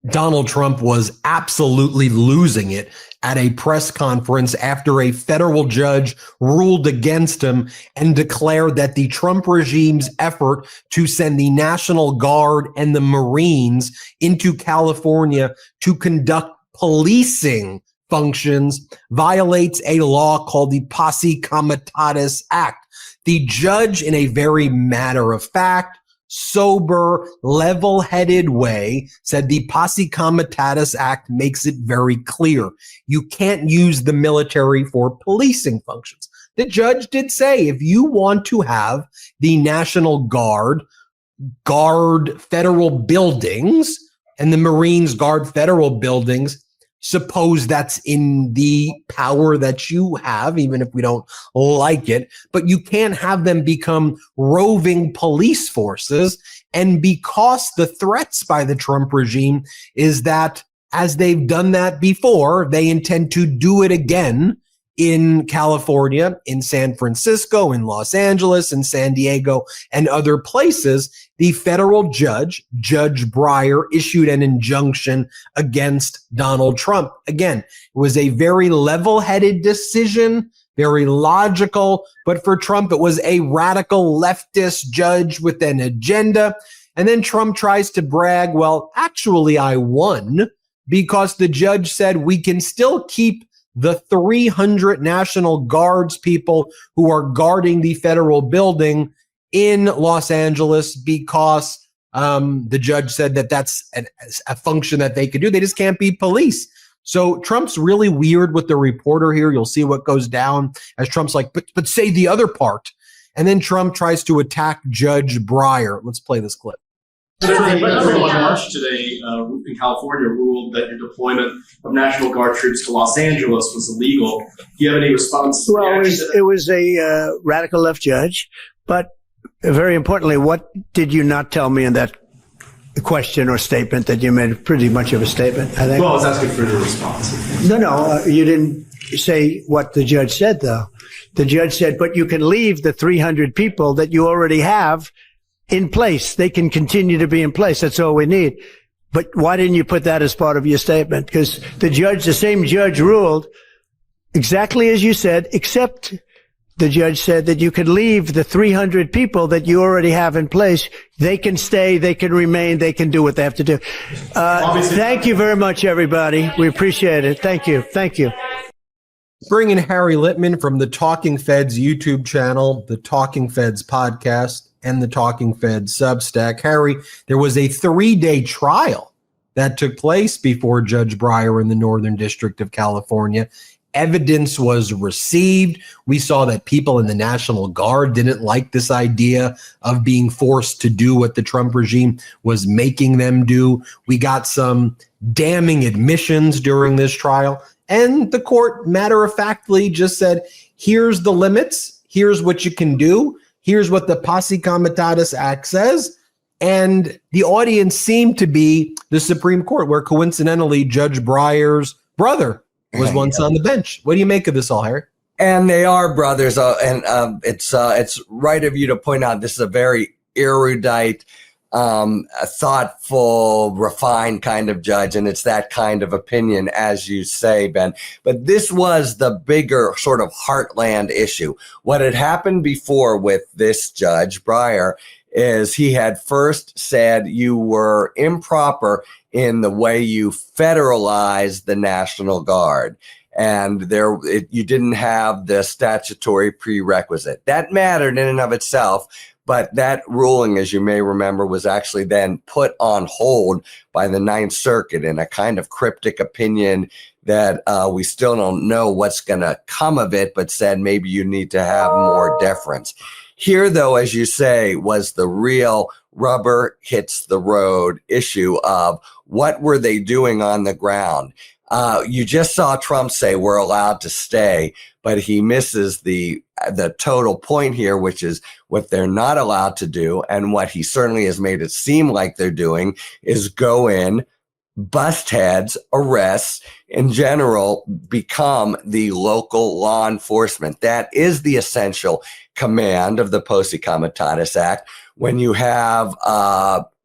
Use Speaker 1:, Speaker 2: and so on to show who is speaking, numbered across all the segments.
Speaker 1: Donald Trump was absolutely losing it at a press conference after a federal judge ruled against him and declared that the Trump regime's effort to send the National Guard and the Marines into California to conduct policing functions violates a law called the Posse Comitatus Act. The judge, in a very matter-of-fact, sober, level-headed way, said the Posse Comitatus Act makes it very clear. You can't use the military for policing functions. The judge did say if you want to have the National Guard federal buildings and the Marines guard federal buildings, suppose that's in the power that you have, even if we don't like it, but you can't have them become roving police forces. And because the threats by the Trump regime is that, as they've done that before, they intend to do it again in California, in San Francisco, in Los Angeles, in San Diego, and other places, the federal judge, Judge Breyer, issued an injunction against Donald Trump. Again, it was a very level-headed decision, very logical, but for Trump, it was a radical leftist judge with an agenda. And then Trump tries to brag, well, actually, I won, because the judge said we can still keep the 300 National Guards people who are guarding the federal building in Los Angeles because the judge said that that's a function that they could do. They just can't be police. So Trump's really weird with the reporter here. You'll see what goes down as Trump's like, but say the other part. And then Trump tries to attack Judge Breyer. Let's play this clip.
Speaker 2: On March today, in California, ruled that your deployment of National Guard troops to Los Angeles was illegal. Do you have any response?
Speaker 3: Well, it was a radical left judge, but very importantly, what did you not tell me in that question or statement that you made? Pretty much of a statement, I think.
Speaker 2: Well, I was asking for your response.
Speaker 3: No, you didn't say what the judge said, though. The judge said, but you can leave the 300 people that you already have in place. They can continue to be in place. That's all we need. But why didn't you put that as part of your statement? Because the same judge ruled exactly as you said, except the judge said that you can leave the 300 people that you already have in place. They can stay, they can remain, they can do what they have to do. Thank you very much, everybody. We appreciate it. Thank you. Thank you.
Speaker 1: Bring in Harry Litman from the Talking Feds YouTube channel, the Talking Feds podcast, and the Talking Feds Substack. Harry, there was a 3-day trial that took place before Judge Breyer in the Northern District of California. Evidence was received. We saw that people in the National Guard didn't like this idea of being forced to do what the Trump regime was making them do. We got some damning admissions during this trial. And the court matter-of-factly just said, here's the limits. Here's what you can do. Here's what the Posse Comitatus Act says. And the audience seemed to be the Supreme Court, where coincidentally Judge Breyer's brother was once on the bench. What do you make of this all, Harry?
Speaker 4: And they are brothers. It's right of you to point out this is a very erudite, a thoughtful, refined kind of judge, and it's that kind of opinion, as you say, Ben. But this was the bigger sort of heartland issue. What had happened before with this Judge Breyer is he had first said you were improper in the way you federalized the National Guard. And you didn't have the statutory prerequisite. That mattered in and of itself, but that ruling, as you may remember, was actually then put on hold by the Ninth Circuit in a kind of cryptic opinion that we still don't know what's going to come of it, but said maybe you need to have more deference. Here, though, as you say, was the real rubber hits the road issue of what were they doing on the ground. You just saw Trump say we're allowed to stay, but he misses the total point here, which is what they're not allowed to do. And what he certainly has made it seem like they're doing is go in, bust heads, arrests, in general, become the local law enforcement. That is the essential command of the Posse Comitatus Act. When you have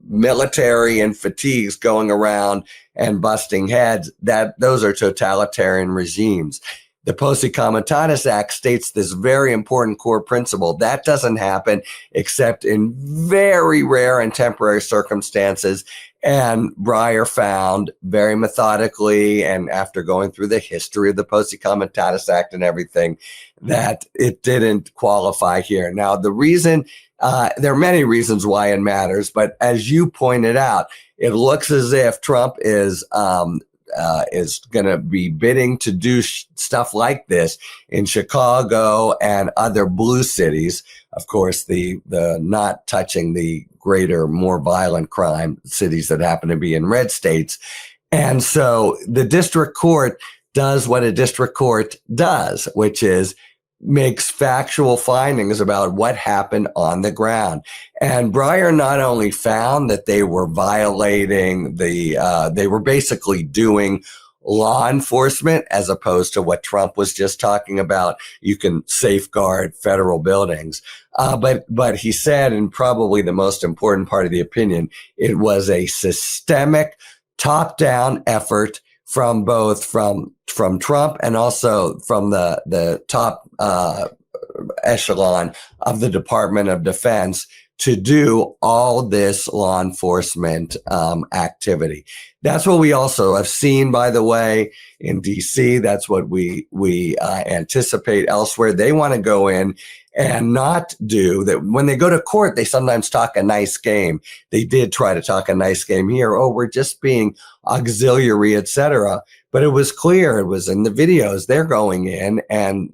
Speaker 4: military and fatigues going around and busting heads, those are totalitarian regimes. The Posse Comitatus Act states this very important core principle. That doesn't happen except in very rare and temporary circumstances. And Breyer found very methodically, and after going through the history of the Posse Comitatus Act and everything, that it didn't qualify here. Now, the reason, there are many reasons why it matters, but as you pointed out, it looks as if Trump is going to be bidding to do stuff like this in Chicago and other blue cities. Of course, the not touching the greater, more violent crime cities that happen to be in red states. And so the district court does what a district court does, which is makes factual findings about what happened on the ground. And Breyer not only found that they were violating they were basically doing law enforcement as opposed to what Trump was just talking about. You can safeguard federal buildings. But he said, and probably the most important part of the opinion, it was a systemic top-down effort from both from Trump and also from the top echelon of the Department of Defense to do all this law enforcement activity. That's what we also have seen, by the way, in DC. That's what we anticipate elsewhere. They want to go in and not do that. When they go to court, they sometimes talk a nice game. They did try to talk a nice game here. Oh, we're just being auxiliary, etc. But it was clear, it was in the videos, they're going in and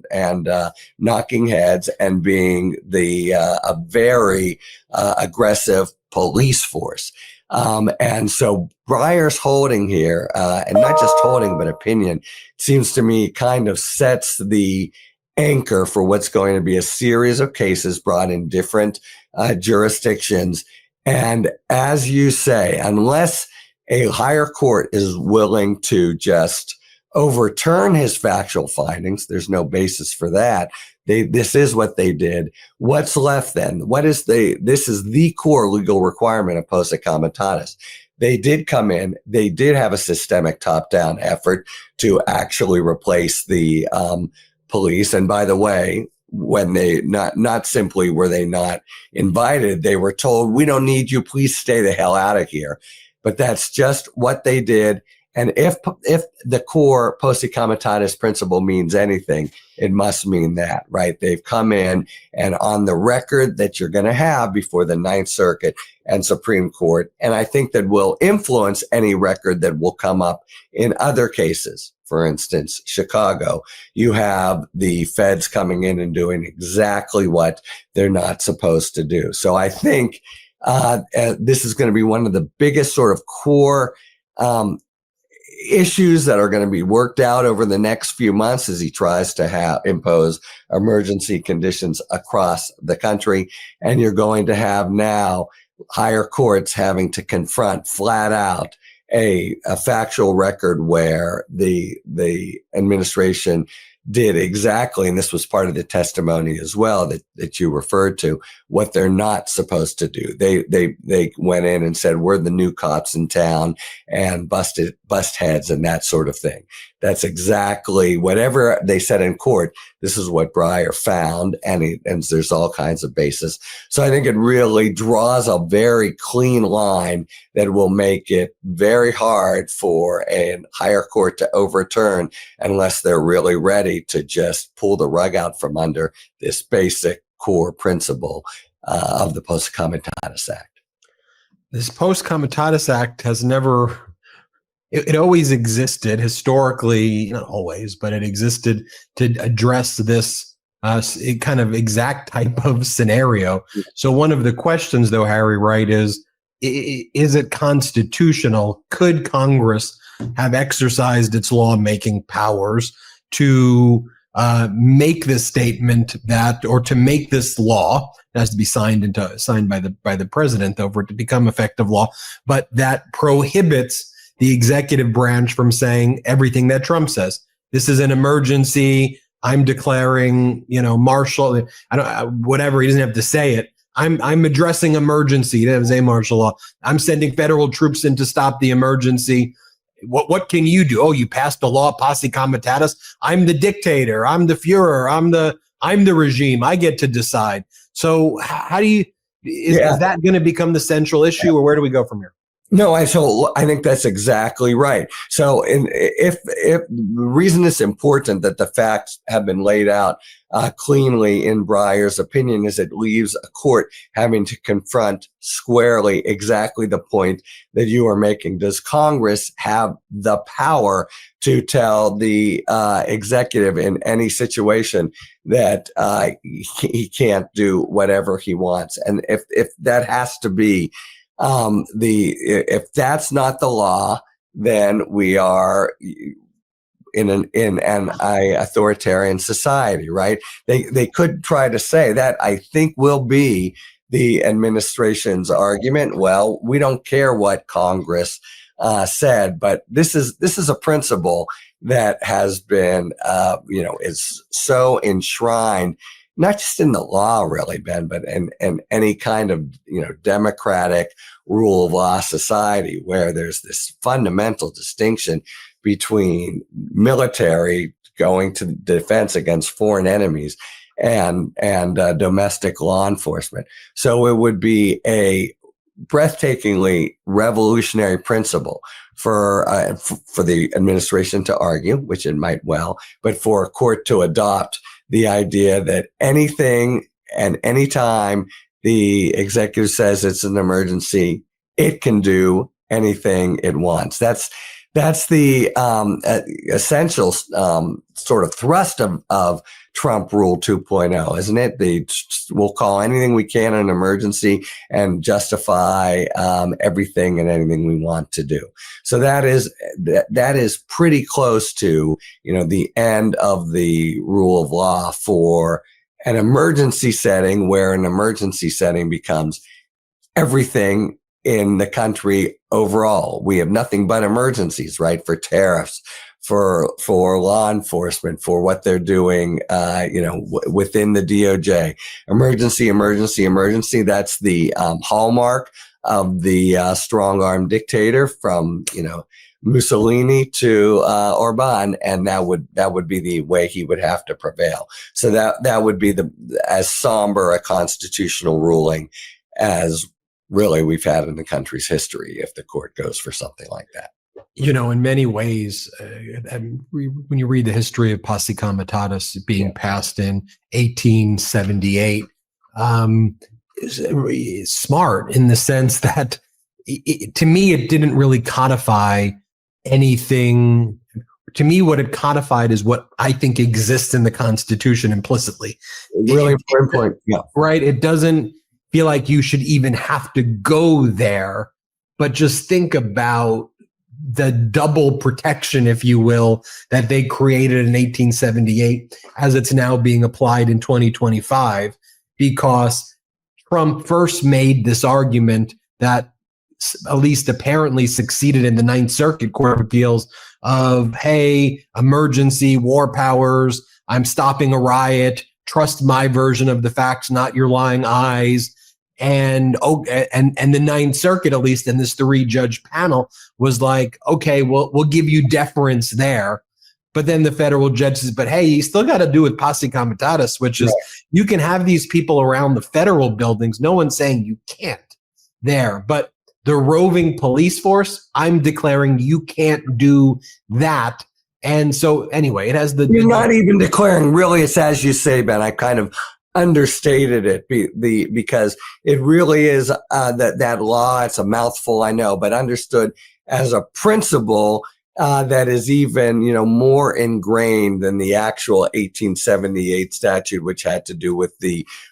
Speaker 4: knocking heads and being a very aggressive police force. And so Breyer's holding here, and not just holding, but opinion, seems to me kind of sets the anchor for what's going to be a series of cases brought in different jurisdictions. And as you say, unless a higher court is willing to just overturn his factual findings, there's no basis for that. This is what they did. What's left then? This is the core legal requirement of Posse Comitatus. They did come in. They did have a systemic top-down effort to actually replace the police. And by the way, when they not simply were they not invited, they were told, we don't need you. Please stay the hell out of here. But that's just what they did. And if the core Posse Comitatus principle means anything, it must mean that, right? They've come in, and on the record that you're going to have before the Ninth Circuit and Supreme Court, and I think that will influence any record that will come up in other cases. For instance, Chicago, you have the feds coming in and doing exactly what they're not supposed to do. So I think this is going to be one of the biggest sort of core issues that are going to be worked out over the next few months as he tries to impose emergency conditions across the country. And you're going to have now higher courts having to confront flat out a factual record where the administration did exactly, and this was part of the testimony as well that you referred to, what they're not supposed to do. They went in and said, we're the new cops in town, and bust heads and that sort of thing. That's exactly whatever they said in court. This is what Breyer found, and there's all kinds of basis. So I think it really draws a very clean line that will make it very hard for a higher court to overturn unless they're really ready to just pull the rug out from under this basic core principle of the Posse Comitatus Act.
Speaker 1: This Posse Comitatus Act has never... It always existed historically, not always, but it existed to address this kind of exact type of scenario. So one of the questions, though, Harry, right, is it constitutional? Could Congress have exercised its lawmaking powers to make this statement that, or to make this law, it has to be signed by the president, though, for it to become effective law, but that prohibits the executive branch from saying everything that Trump says. This is an emergency. I'm declaring, martial. Whatever. He doesn't have to say it. I'm addressing emergency. That was a martial law. I'm sending federal troops in to stop the emergency. What can you do? Oh, you passed a law, posse comitatus. I'm the dictator. I'm the Führer. I'm the regime. I get to decide. So how do you, is that going to become the central issue, or where do we go from here?
Speaker 4: No, I think that's exactly right. So if the reason it's important that the facts have been laid out cleanly in Breyer's opinion is it leaves a court having to confront squarely exactly the point that you are making. Does Congress have the power to tell the executive in any situation that he can't do whatever he wants? And if that has to be if that's not the law, then we are in an authoritarian society, right? They could try to say that. I think will be the administration's argument. Well, we don't care what Congress said, but this is a principle that has been, is so enshrined, not just in the law, really, Ben, but in any kind of, democratic rule of law society where there's this fundamental distinction between military going to defense against foreign enemies and domestic law enforcement. So it would be a breathtakingly revolutionary principle for the administration to argue, which it might well, but for a court to adopt the idea that anything and anytime the executive says it's an emergency, it can do anything it wants. That's the essential sort of thrust of Trump Rule 2.0, isn't it? We'll call anything we can an emergency and justify everything and anything we want to do. So that is pretty close to the end of the rule of law for an emergency setting, where an emergency setting becomes everything in the country overall. We have nothing but emergencies, right? For tariffs, for law enforcement, for what they're doing, within the DOJ. Emergency, emergency, emergency. That's the hallmark of the strong-arm dictator from, Mussolini to Orban, and that would be the way he would have to prevail. So that would be as somber a constitutional ruling as really we've had in the country's history if the court goes for something like that.
Speaker 1: In many ways, when you read the history of posse comitatus being passed in 1878, is smart in the sense that to me, it didn't really codify anything. To me, what it codified is what I think exists in the Constitution implicitly.
Speaker 4: Really important point. Yeah.
Speaker 1: Right. It doesn't feel like you should even have to go there, but just think about the double protection, if you will, that they created in 1878 as it's now being applied in 2025, because Trump first made this argument that at least apparently succeeded in the Ninth Circuit Court of Appeals of, hey, emergency, war powers, I'm stopping a riot, trust my version of the facts, not your lying eyes. And the Ninth Circuit, at least in this 3-judge panel, was like, okay, we'll give you deference there. But then the federal judge says, but hey, you still got to do with posse comitatus, which is you can have these people around the federal buildings. No one's saying you can't there. But the roving police force, I'm declaring you can't do that. And so anyway, it has the...
Speaker 4: You're not even declaring, really, it's as you say, Ben. I kind of understated it because it really is that law. It's a mouthful, I know, but understood as a principle that is even more ingrained than the actual 1878 statute, which had to do with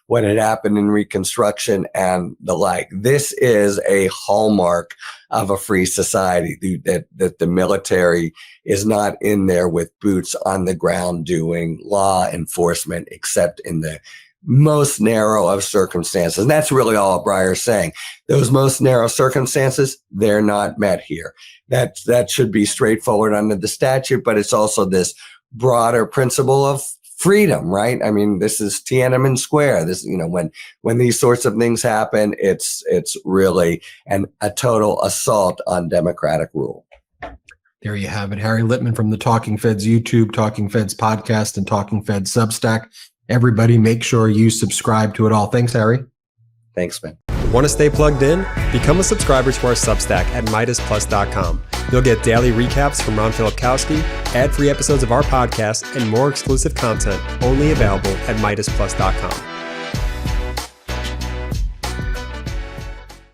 Speaker 4: what had happened in Reconstruction and the like. This is a hallmark of a free society, that the military is not in there with boots on the ground doing law enforcement, except in the most narrow of circumstances. And that's really all Breyer's saying. Those most narrow circumstances, they're not met here. That should be straightforward under the statute, but it's also this broader principle of freedom, right? I mean, this is Tiananmen Square. This, when these sorts of things happen, it's really a total assault on democratic rule.
Speaker 1: There you have it. Harry Litman from the Talking Feds YouTube, Talking Feds podcast, and Talking Feds Substack. Everybody make sure you subscribe to it all. Thanks, Harry.
Speaker 4: Thanks, man.
Speaker 5: Want to stay plugged in? Become a subscriber to our Substack at MeidasPlus.com. You'll get daily recaps from Ron Filipkowski, ad-free episodes of our podcast, and more exclusive content only available at MeidasPlus.com.